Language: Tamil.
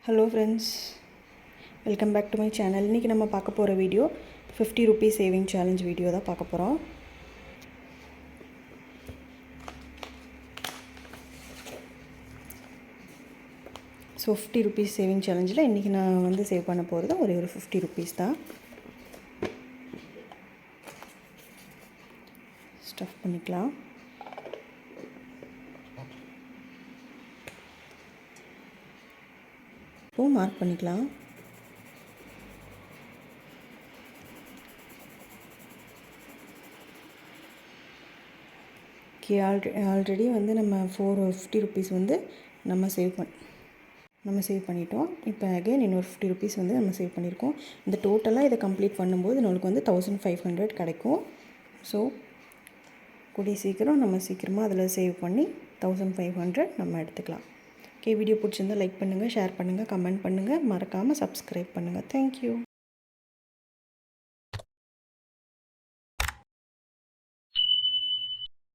Hello friends, welcome back to my channel. இன்னைக்கு நம்ம பார்க்க போற video 50 rupees saving challenge video தான் பார்க்க போறோம். So 50 rupees saving challengeல இன்னைக்கு நான் வந்து சேவ் பண்ண போறது ஒரே ஒரு 50 rupees தான். ஸ்டஃப் பண்ணிக்கலாம். இப்போ மார்க் பண்ணிக்கலாம். ஆல்ரெடி வந்து நம்ம 450 rupees வந்து நம்ம சேவ் பண்ணிட்டோம். இப்போ அகைன் இன்னொரு 50 rupees வந்து நம்ம சேவ் பண்ணியிருக்கோம். இந்த டோட்டலாக இதை கம்ப்ளீட் பண்ணும்போது நம்மளுக்கு வந்து 1500 கிடைக்கும். ஸோ கூடிய சீக்கிரம் நம்ம சீக்கிரமாக அதில் சேவ் பண்ணி 1500 நம்ம எடுத்துக்கலாம். ஓகே, வீடியோ பிடிச்சிருந்தால் லைக் பண்ணுங்கள், ஷேர் பண்ணுங்கள், கமெண்ட் பண்ணுங்கள், மறக்காமல் சப்ஸ்கிரைப் பண்ணுங்கள். தேங்க்யூ.